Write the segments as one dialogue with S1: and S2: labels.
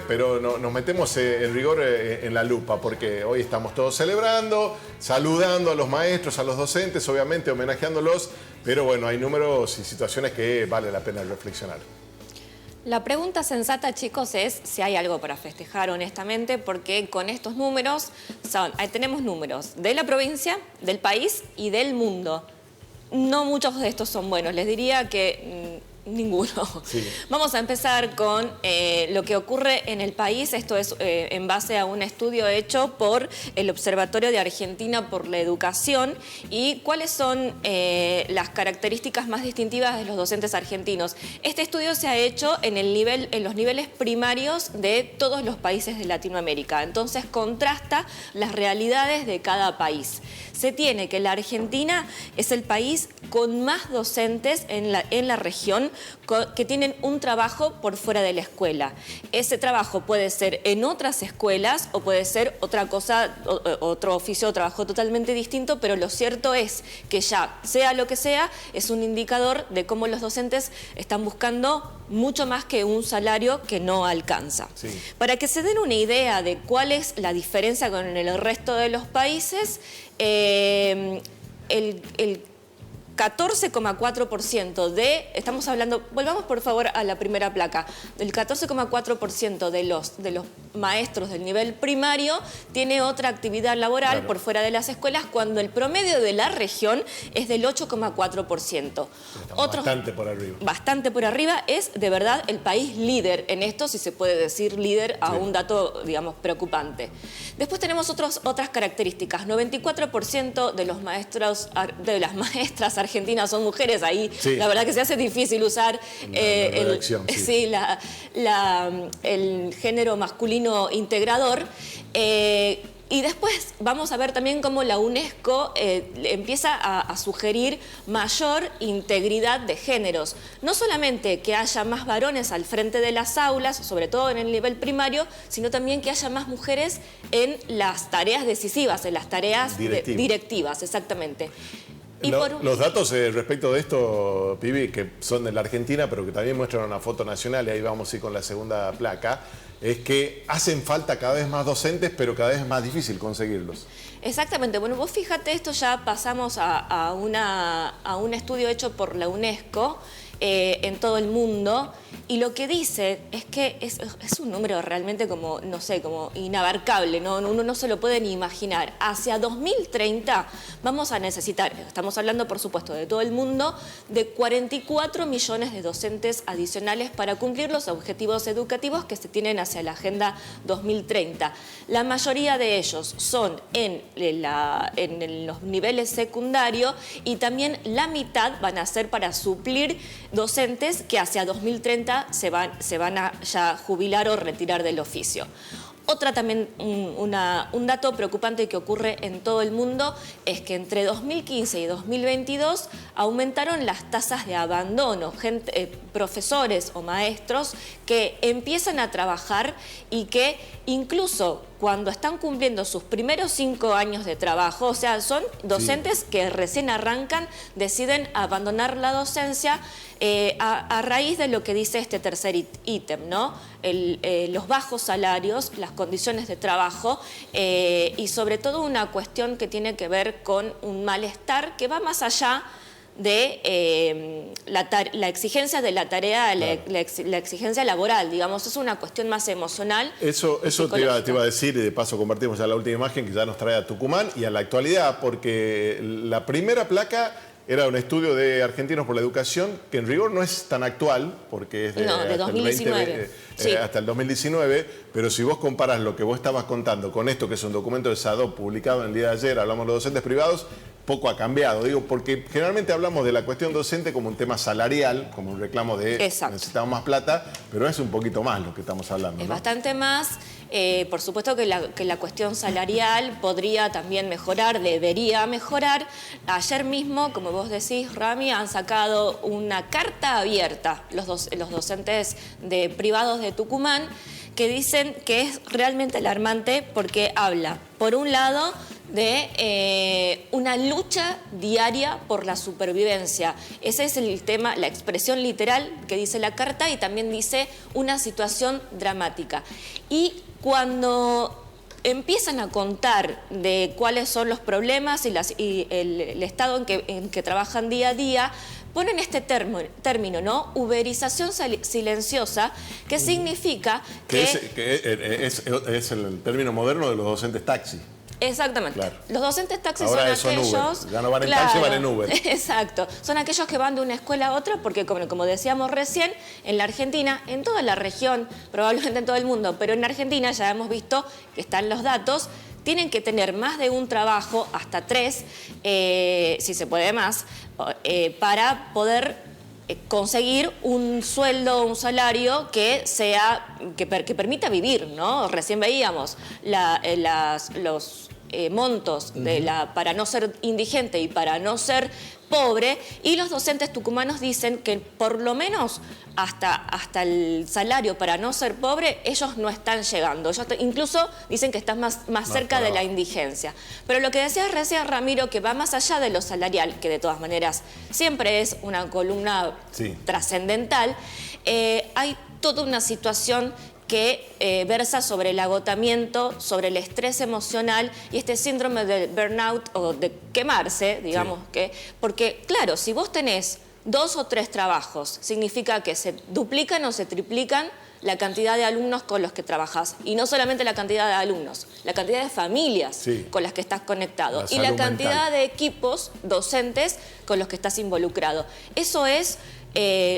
S1: pero nos metemos en rigor en la lupa, porque hoy estamos todos celebrando, saludando a los maestros, a los docentes, obviamente homenajeándolos, pero bueno, hay números y situaciones que vale la pena reflexionar.
S2: La pregunta sensata, chicos, es si hay algo para festejar honestamente, porque con estos números, tenemos números de la provincia, del país y del mundo. No muchos de estos son buenos, les diría que ninguno. Sí. Vamos a empezar con lo que ocurre en el país. Esto es en base a un estudio hecho por el Observatorio de Argentina por la Educación y cuáles son las características más distintivas de los docentes argentinos. Este estudio se ha hecho en los niveles primarios de todos los países de Latinoamérica. Entonces contrasta las realidades de cada país. Se tiene que la Argentina es el país con más docentes en la región que tienen un trabajo por fuera de la escuela. Ese trabajo puede ser en otras escuelas o puede ser otra cosa, otro oficio o trabajo totalmente distinto, pero lo cierto es que ya sea lo que sea, es un indicador de cómo los docentes están buscando mucho más que un salario que no alcanza. Sí. Para que se den una idea de cuál es la diferencia con el resto de los países, el 14,4% estamos hablando, volvamos por favor a la primera placa, del 14,4% de los maestros del nivel primario tiene otra actividad laboral, claro, por fuera de las escuelas, cuando el promedio de la región es del 8,4%.
S1: Bastante por arriba.
S2: Bastante por arriba, es de verdad el país líder en esto, si se puede decir líder a un dato, digamos, preocupante. Después tenemos otras características. 94% de los maestros, de las maestras argentinas son mujeres. Ahí sí, la verdad que se hace difícil usar el género masculino integrador. Y después vamos a ver también cómo la UNESCO empieza a sugerir mayor integridad de géneros. No solamente que haya más varones al frente de las aulas, sobre todo en el nivel primario, sino también que haya más mujeres en las tareas decisivas, en las tareas directivas, exactamente.
S1: Los datos respecto de esto, Pibi, que son de la Argentina, pero que también muestran una foto nacional, y ahí vamos a ir con la segunda placa, es que hacen falta cada vez más docentes, pero cada vez es más difícil conseguirlos.
S2: Exactamente. Bueno, vos fíjate, esto ya pasamos a un estudio hecho por la UNESCO en todo el mundo, y lo que dice es que es un número realmente como, no sé, como inabarcable, ¿no? Uno no se lo puede ni imaginar. Hacia 2030 vamos a necesitar, estamos hablando por supuesto de todo el mundo, de 44 millones de docentes adicionales para cumplir los objetivos educativos que se tienen hacia la Agenda 2030. La mayoría de ellos son en los niveles secundarios, y también la mitad van a ser para suplir docentes que hacia 2030 se van a ya jubilar o retirar del oficio. Otra también, un dato preocupante que ocurre en todo el mundo es que entre 2015 y 2022 aumentaron las tasas de abandono, profesores o maestros que empiezan a trabajar y que incluso cuando están cumpliendo sus primeros 5 años de trabajo, o sea, son docentes que recién arrancan, deciden abandonar la docencia a raíz de lo que dice este tercer ítem, ¿no? Los bajos salarios, las condiciones de trabajo y sobre todo una cuestión que tiene que ver con un malestar que va más allá de la exigencia de la tarea, claro, la exigencia laboral, digamos, es una cuestión más emocional.
S1: Eso te iba a decir, y de paso compartimos ya la última imagen que ya nos trae a Tucumán y a la actualidad, porque la primera placa era un estudio de Argentinos por la Educación, que en rigor no es tan actual, porque es de
S2: 2019.
S1: Hasta el 2019, pero si vos comparás lo que vos estabas contando con esto, que es un documento de SADOP publicado en el día de ayer, hablamos de los docentes privados, poco ha cambiado, digo, porque generalmente hablamos de la cuestión docente como un tema salarial, como un reclamo de necesitamos más plata, pero es un poquito más lo que estamos hablando,
S2: Es
S1: ¿no?
S2: bastante más. Por supuesto que la cuestión salarial podría también mejorar, debería mejorar. Ayer mismo, como vos decís, Rami, han sacado una carta abierta los docentes privados de Tucumán, que dicen que es realmente alarmante porque habla, por un lado, de una lucha diaria por la supervivencia. Ese es el tema, la expresión literal que dice la carta, y también dice una situación dramática. Y cuando empiezan a contar de cuáles son los problemas y el estado en que trabajan día a día, ponen este término, ¿no? Uberización silenciosa, que significa que
S1: es el término moderno de los docentes taxi.
S2: Exactamente. Claro. Los docentes taxis
S1: ahora
S2: son aquellos...
S1: Uber. Ya no van en taxi, van en Uber.
S2: Exacto. Son aquellos que van de una escuela a otra porque, como decíamos recién, en la Argentina, en toda la región, probablemente en todo el mundo, pero en Argentina ya hemos visto que están los datos, tienen que tener más de un trabajo, hasta 3, si se puede más, para poder conseguir un sueldo, un salario que permita vivir, ¿no? Recién veíamos los montos para no ser indigente y para no ser pobre, y los docentes tucumanos dicen que por lo menos hasta el salario para no ser pobre ellos no están llegando. Ellos incluso dicen que están más cerca de la indigencia. Pero lo que decías recién, Ramiro, que va más allá de lo salarial, que de todas maneras siempre es una columna trascendental, hay toda una situación que versa sobre el agotamiento, sobre el estrés emocional y este síndrome del burnout o de quemarse, digamos, porque claro, si vos tenés 2 o 3 trabajos, significa que se duplican o se triplican la cantidad de alumnos con los que trabajás. Y no solamente la cantidad de alumnos, la cantidad de familias con las que estás conectado. Y la cantidad de equipos docentes con los que estás involucrado. Eso es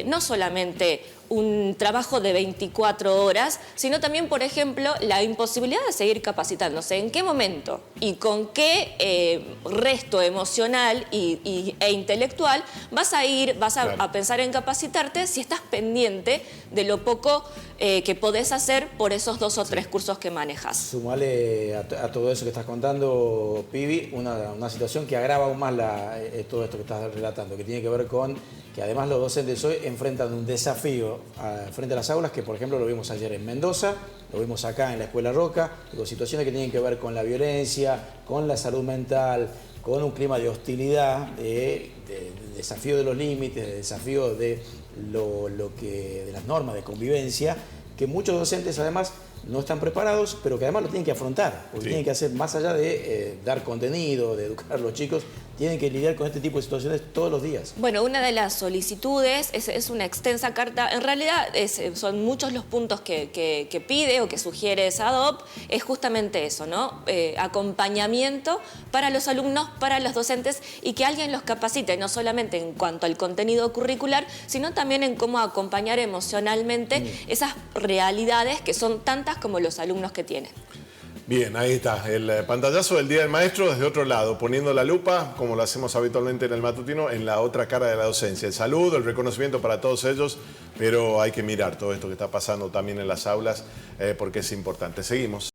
S2: no solamente un trabajo de 24 horas, sino también, por ejemplo, la imposibilidad de seguir capacitándose. ¿En qué momento y con qué resto emocional e intelectual vas a pensar en capacitarte si estás pendiente de lo poco que podés hacer por esos 2 o 3 cursos que manejas?
S3: Sumale a todo eso que estás contando, Pibi, una situación que agrava aún más todo esto que estás relatando, que tiene que ver con que además los docentes hoy enfrentan un desafío frente a las aulas, que por ejemplo lo vimos ayer en Mendoza, lo vimos acá en la Escuela Roca, con situaciones que tienen que ver con la violencia, con la salud mental, con un clima de hostilidad, de desafío de los límites, de desafío de de las normas de convivencia, que muchos docentes además no están preparados, pero que además lo tienen que afrontar, porque tienen que hacer, más allá de dar contenido, de educar a los chicos, tienen que lidiar con este tipo de situaciones todos los días.
S2: Bueno, una de las solicitudes es una extensa carta, en realidad son muchos los puntos que pide o que sugiere SADOP, es justamente eso, ¿no? Acompañamiento para los alumnos, para los docentes, y que alguien los capacite, no solamente en cuanto al contenido curricular, sino también en cómo acompañar emocionalmente esas realidades que son tantas como los alumnos que tienen.
S1: Bien, ahí está, el pantallazo del Día del Maestro desde otro lado, poniendo la lupa, como lo hacemos habitualmente en el matutino, en la otra cara de la docencia. El saludo, el reconocimiento para todos ellos, pero hay que mirar todo esto que está pasando también en las aulas porque es importante. Seguimos.